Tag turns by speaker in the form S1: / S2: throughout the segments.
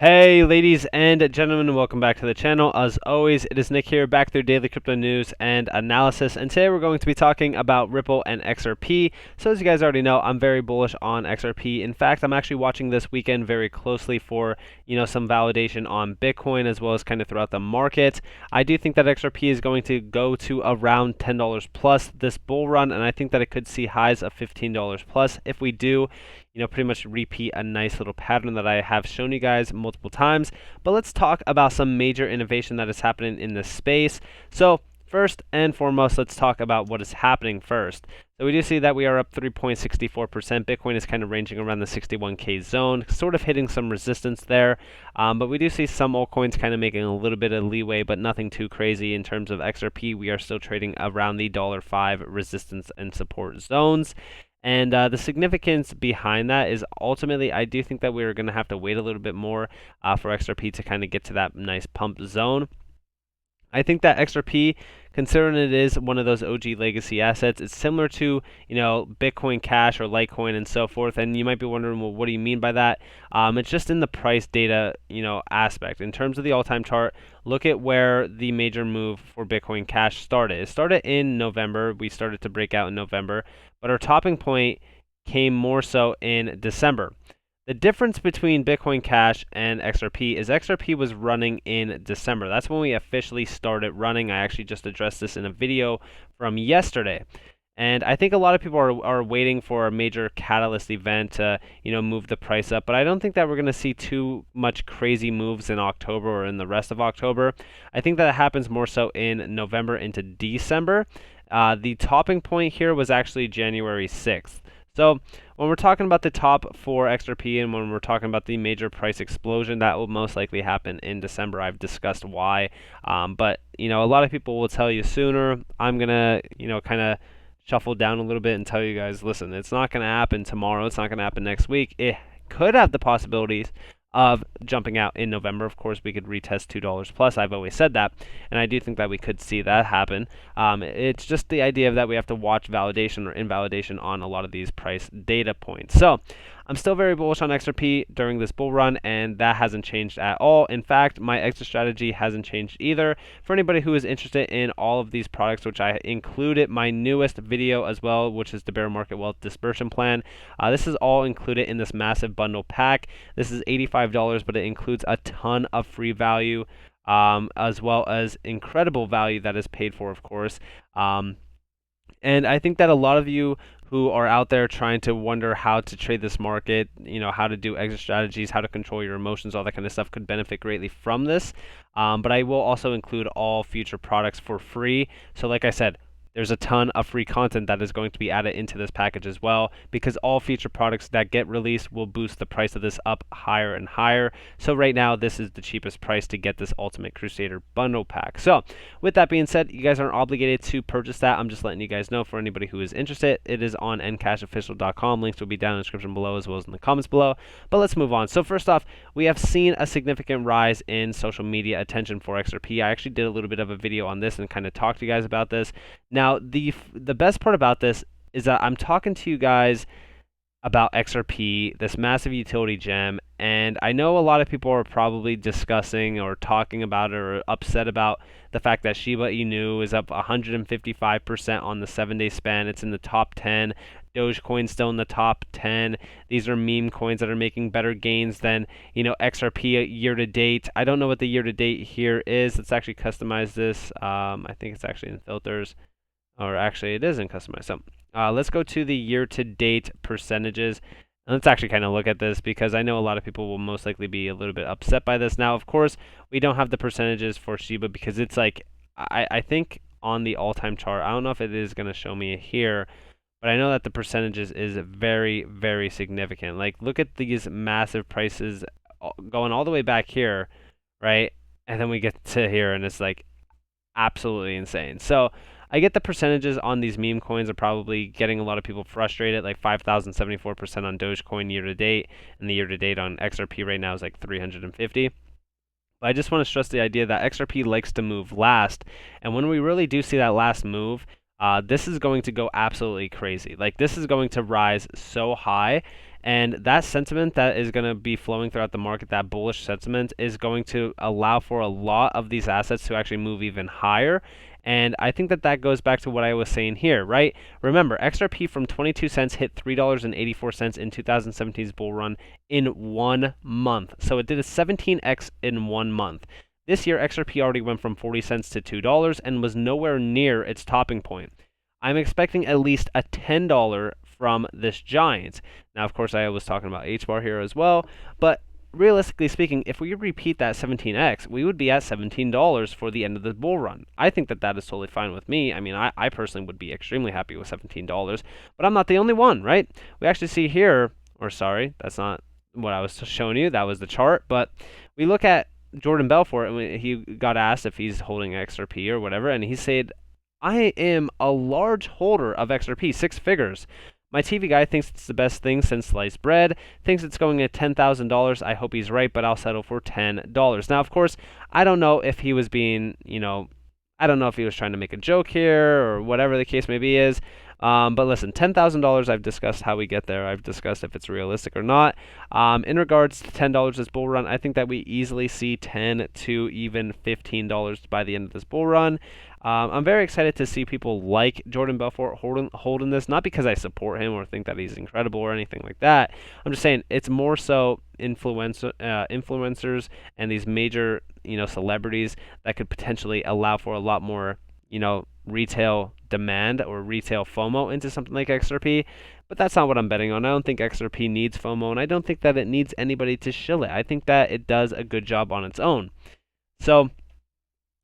S1: Hey ladies and gentlemen, welcome back to the channel. As always, it is Nick here, back through daily crypto news and analysis, and today we're going to be talking about Ripple and XRP. So as you guys already know, I'm very bullish on XRP. In fact, I'm actually watching this weekend very closely for, some validation on Bitcoin as well as kind of throughout the market. I do think that XRP is going to go to around $10 plus this bull run, and I think that it could see highs of $15 plus. If we do, pretty much repeat a nice little pattern that I have shown you guys multiple times. But let's talk about some major innovation that is happening in this space. So first and foremost, let's talk about what is happening first. So we do see that we are up 3.64%. Bitcoin is kind of ranging around the 61K zone, sort of hitting some resistance there. But we do see some altcoins kind of making a little bit of leeway, but nothing too crazy. In terms of XRP, we are still trading around the $5 resistance and support zones. And the significance behind that is ultimately, I do think that we're going to have to wait a little bit more for XRP to kind of get to that nice pump zone. I think that XRP, considering it is one of those OG legacy assets, it's similar to, Bitcoin Cash or Litecoin and so forth. And you might be wondering, well, what do you mean by that? It's just in the price data, aspect. In terms of the all-time chart, look at where the major move for Bitcoin Cash started. It started in November. We started to break out in November, but our topping point came more so in December. The difference between Bitcoin Cash and XRP is XRP was running in December. That's when we officially started running. I actually just addressed this in a video from yesterday. And I think a lot of people are waiting for a major catalyst event to, move the price up. But I don't think that we're going to see too much crazy moves in October or in the rest of October. I think that it happens more so in November into December. The topping point here was actually January 6th. So when we're talking about the top for XRP and when we're talking about the major price explosion, that will most likely happen in December. I've discussed why. But, a lot of people will tell you sooner. I'm going to, kind of shuffle down a little bit and tell you guys, listen, it's not going to happen tomorrow. It's not going to happen next week. It could have the possibilities of jumping out in November. Of course, we could retest $2 plus. I've always said that, and I do think that we could see that happen. It's just the idea of that we have to watch validation or invalidation on a lot of these price data points. So I'm still very bullish on XRP during this bull run, and that hasn't changed at all. In fact, my exit strategy hasn't changed either. For anybody who is interested in all of these products, which I included my newest video as well, which is the bear market wealth dispersion plan. This is all included in this massive bundle pack. This is $85, but it includes a ton of free value, as well as incredible value that is paid for, of course. And I think that a lot of you who are out there trying to wonder how to trade this market, how to do exit strategies, how to control your emotions, all that kind of stuff could benefit greatly from this. But I will also include all future products for free. So like I said, there's a ton of free content that is going to be added into this package as well, because all future products that get released will boost the price of this up higher and higher. So right now, this is the cheapest price to get this Ultimate Crusader bundle pack. So with that being said, you guys aren't obligated to purchase that. I'm just letting you guys know for anybody who is interested. It is on NCashOfficial.com. Links will be down in the description below as well as in the comments below. But let's move on. So first off, we have seen a significant rise in social media attention for XRP. I actually did a little bit of a video on this and kind of talked to you guys about this. Now, the best part about this is that I'm talking to you guys about XRP, this massive utility gem, and I know a lot of people are probably discussing or talking about it or upset about the fact that Shiba Inu is up 155% on the 7-day span. It's in the top 10. Dogecoin still in the top 10. These are meme coins that are making better gains than, XRP year to date. I don't know what the year to date here is. Let's actually customize this. I think it's actually in filters. Or actually, it is in customized. So let's go to the year-to-date percentages. And let's actually kind of look at this, because I know a lot of people will most likely be a little bit upset by this. Now, of course, we don't have the percentages for Shiba because it's like, I think on the all-time chart, I don't know if it is going to show me here, but I know that the percentages is very, very significant. Like, look at these massive prices going all the way back here, right? And then we get to here, and it's like absolutely insane. So I get the percentages on these meme coins are probably getting a lot of people frustrated, like 5,074% on Dogecoin year to date, and the year to date on XRP right now is like 350. But I just want to stress the idea that XRP likes to move last, and when we really do see that last move, this is going to go absolutely crazy. Like, this is going to rise so high, And that sentiment that is going to be flowing throughout the market, that bullish sentiment, is going to allow for a lot of these assets to actually move even higher. And I think that that goes back to what I was saying here, right? Remember, XRP from 22 cents hit $3.84 in 2017's bull run in 1 month. So it did a 17x in 1 month. This year, XRP already went from 40 cents to $2 and was nowhere near its topping point. I'm expecting at least a $10 from this giant. Now, of course, I was talking about HBAR here as well, but realistically speaking, if we repeat that 17x, we would be at $17 for the end of the bull run. I think that that is totally fine with me. I mean, I personally would be extremely happy with $17, but I'm not the only one, right? We actually see here, or sorry, that's not what I was showing you. That was the chart, but we look at Jordan Belfort, and he got asked if he's holding XRP or whatever, and he said, I am a large holder of XRP, 6 figures. My TV guy thinks it's the best thing since sliced bread, thinks it's going at $10,000. I hope he's right, but I'll settle for $10. Now, of course, I don't know if he was being, I don't know if he was trying to make a joke here or whatever the case may be is. But listen, $10,000, I've discussed how we get there. I've discussed if it's realistic or not. In regards to $10 this bull run, I think that we easily see $10 to even $15 by the end of this bull run. I'm very excited to see people like Jordan Belfort holding this, not because I support him or think that he's incredible or anything like that. I'm just saying it's more so influencers and these major, celebrities that could potentially allow for a lot more, retail demand or retail FOMO into something like XRP. But that's not what I'm betting on. I don't think XRP needs FOMO, and I don't think that it needs anybody to shill it. I think that it does a good job on its own. So,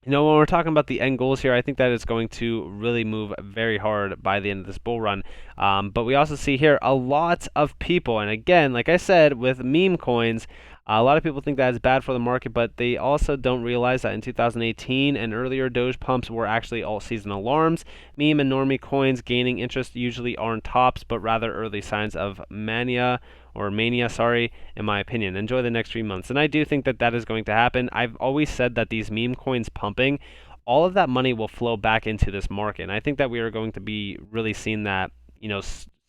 S1: when we're talking about the end goals here, I think that it's going to really move very hard by the end of this bull run. But we also see here a lot of people, and again, like I said, with meme coins, a lot of people think that it's bad for the market, but they also don't realize that in 2018 and earlier, Doge pumps were actually alt-season alarms. Meme and normie coins gaining interest usually aren't tops, but rather early signs of mania, in my opinion. Enjoy the next 3 months. And I do think that that is going to happen. I've always said that these meme coins pumping, all of that money will flow back into this market. And I think that we are going to be really seeing that,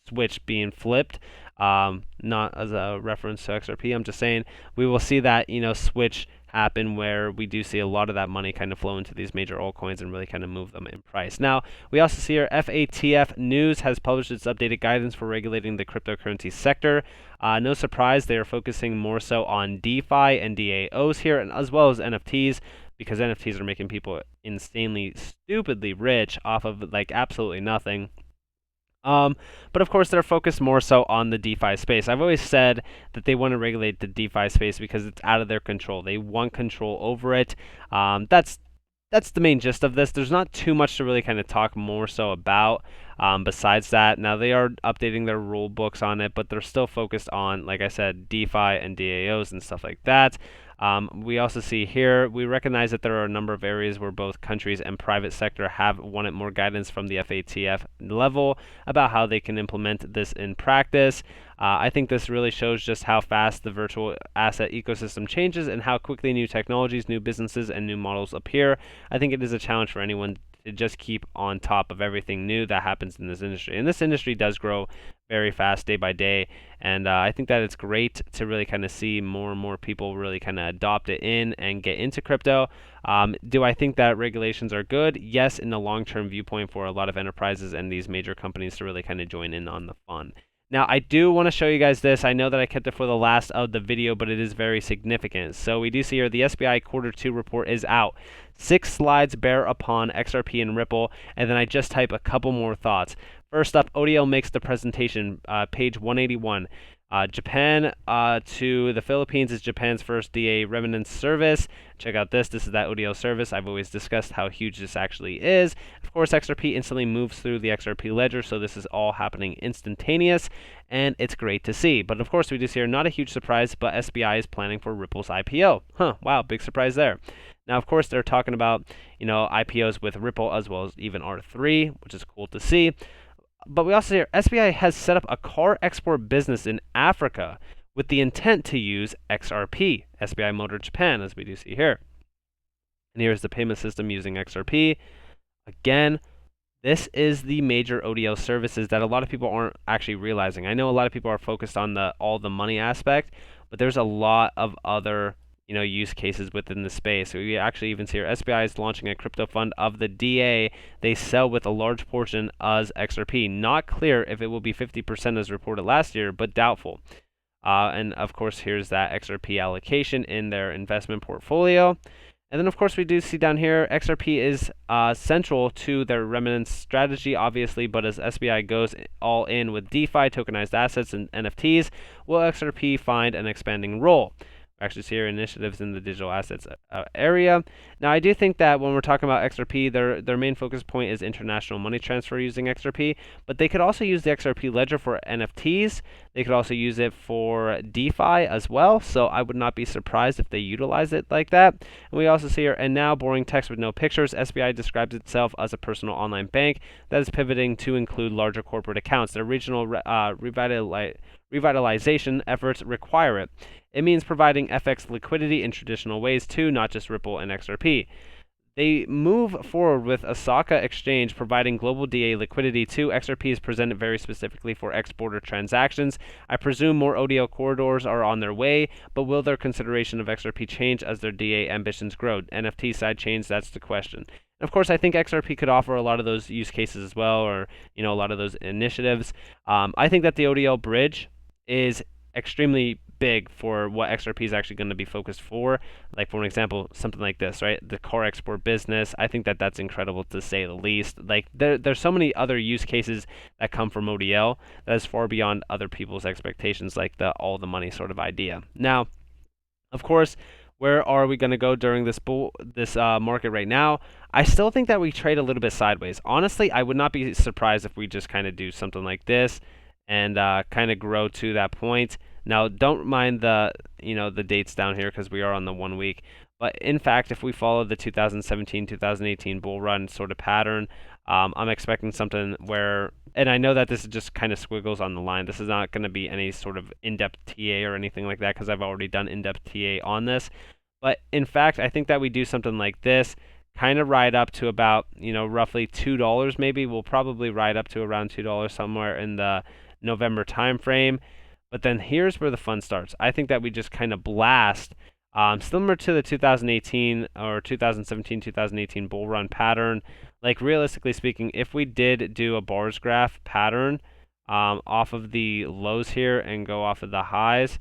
S1: switch being flipped. Not as a reference to XRP, I'm just saying we will see that, switch happen where we do see a lot of that money kind of flow into these major altcoins and really kind of move them in price. Now, we also see here FATF News has published its updated guidance for regulating the cryptocurrency sector. No surprise, they are focusing more so on DeFi and DAOs here, and as well as NFTs, because NFTs are making people insanely, stupidly rich off of like absolutely nothing. But of course, they're focused more so on the DeFi space. I've always said that they want to regulate the DeFi space because it's out of their control. They want control over it. That's the main gist of this. There's not too much to really kind of talk more so about besides that. Now, they are updating their rule books on it, but they're still focused on, like I said, DeFi and DAOs and stuff like that. We also see here, we recognize that there are a number of areas where both countries and private sector have wanted more guidance from the FATF level about how they can implement this in practice. I think this really shows just how fast the virtual asset ecosystem changes and how quickly new technologies, new businesses, and new models appear. I think it is a challenge for anyone to just keep on top of everything new that happens in this industry. And this industry does grow very fast day by day. And I think that it's great to really kind of see more and more people really kind of adopt it in and get into crypto. Do I think that regulations are good? Yes, in the long-term viewpoint for a lot of enterprises and these major companies to really kind of join in on the fun. Now, I do want to show you guys this. I know that I kept it for the last of the video, but it is very significant. So we do see here the SBI Q2 report is out. 6 slides bear upon XRP and Ripple, and then I just type a couple more thoughts. First up, ODL makes the presentation, page 181. Japan to the Philippines is Japan's first DA remittance service. Check out this. This is that ODL service. I've always discussed how huge this actually is. Of course, XRP instantly moves through the XRP ledger, so this is all happening instantaneous, and it's great to see. But of course, we do see here, not a huge surprise, but SBI is planning for Ripple's IPO. Wow, big surprise there. Now, of course, they're talking about, IPOs with Ripple as well as even R3, which is cool to see. But we also hear SBI has set up a car export business in Africa with the intent to use XRP, SBI Motor Japan, as we do see here. And here's the payment system using XRP. Again, This is the major ODL services that a lot of people aren't actually realizing. I know a lot of people are focused on the all the money aspect, but there's a lot of other use cases within the space. So we actually even see here SBI is launching a crypto fund of the DA they sell with a large portion as XRP. Not clear if it will be 50% as reported last year, but doubtful. And of course, here's that XRP allocation in their investment portfolio. And then, of course, we do see down here XRP is central to their remittance strategy, obviously, but as SBI goes all in with DeFi, tokenized assets, and NFTs, will XRP find an expanding role? We actually see here initiatives in the digital assets area. Now, I do think that when we're talking about XRP, their main focus point is international money transfer using XRP, but they could also use the XRP ledger for NFTs. They could also use it for DeFi as well, so I would not be surprised if they utilize it like that. And we also see here, and now boring text with no pictures, SBI describes itself as a personal online bank that is pivoting to include larger corporate accounts. Their regional revitalization efforts require it. It means providing FX liquidity in traditional ways too, not just Ripple and XRP. They move forward with Osaka Exchange providing global DA liquidity too. XRP is presented very specifically for exporter transactions. I presume more ODL corridors are on their way, but will their consideration of XRP change as their DA ambitions grow? NFT side chains, that's the question. And of course, I think XRP could offer a lot of those use cases as well, or a lot of those initiatives. I think that the ODL bridge is extremely big for what XRP is actually going to be focused for. Like, for an example, something like this, right? The car export business. I think that that's incredible to say the least. Like, there's so many other use cases that come from ODL that is far beyond other people's expectations, like the all the money sort of idea. Now, of course, where are we going to go during this market right now? I still think that we trade a little bit sideways. Honestly, I would not be surprised if we just kind of do something like this and kind of grow to that point. Now, don't mind the the dates down here because we are on the 1 week. But in fact, if we follow the 2017-2018 bull run sort of pattern, I'm expecting something where, and I know that this is just kind of squiggles on the line. This is not going to be any sort of in-depth TA or anything like that because I've already done in-depth TA on this. But in fact, I think that we do something like this, kind of ride up to about roughly $2 maybe. We'll probably ride up to around $2 somewhere in the November time frame. But then here's where the fun starts. I think that we just kind of blast, similar to the 2018 or 2017-2018 bull run pattern. Like, realistically speaking, if we did do a bars graph pattern off of the lows here and go off of the highs,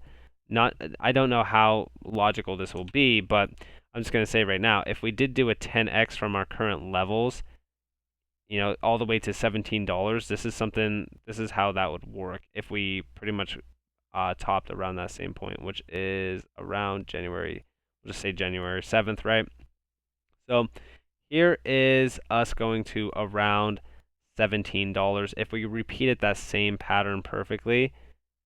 S1: I don't know how logical this will be, but I'm just going to say right now, if we did do a 10x from our current levels, all the way to $17, this is how that would work if we pretty much topped around that same point, which is around January, we'll just say January 7th, right? So here is us going to around $17. If we repeated that same pattern perfectly,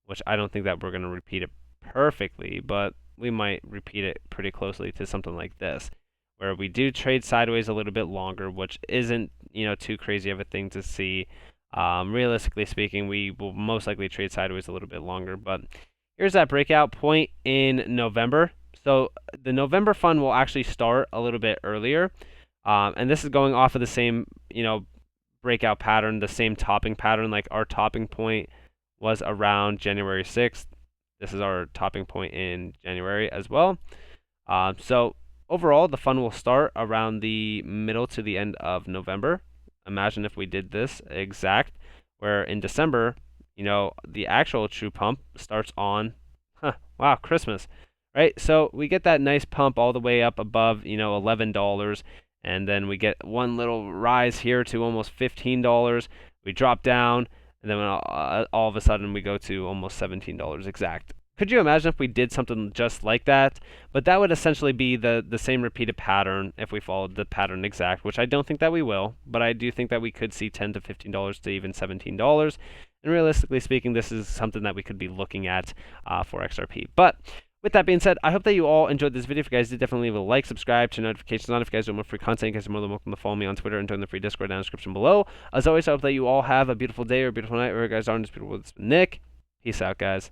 S1: which I don't think that we're going to repeat it perfectly, but we might repeat it pretty closely to something like this, where we do trade sideways a little bit longer, which isn't too crazy of a thing to see. Realistically speaking, we will most likely trade sideways a little bit longer, but here's that breakout point in November. So the November fund will actually start a little bit earlier, and this is going off of the same breakout pattern, the same topping pattern. Like, our topping point was around January 6th. This is our topping point in January as well. So overall, the fund will start around the middle to the end of November. Imagine if we did this exact, where in December, the actual true pump starts on, wow, Christmas, right? So we get that nice pump all the way up above, $11, and then we get one little rise here to almost $15. We drop down, and then all of a sudden we go to almost $17 exact. Could you imagine if we did something just like that? But that would essentially be the same repeated pattern if we followed the pattern exact, which I don't think that we will, but I do think that we could see $10 to $15 to even $17. And realistically speaking, this is something that we could be looking at for XRP. But with that being said, I hope that you all enjoyed this video. If you guys did, definitely leave a like, subscribe, turn notifications on. If you guys want more free content, you guys are more than welcome to follow me on Twitter and join the free Discord down in the description below. As always, I hope that you all have a beautiful day or a beautiful night, wherever you guys are in this beautiful world. It's been Nick. Peace out, guys.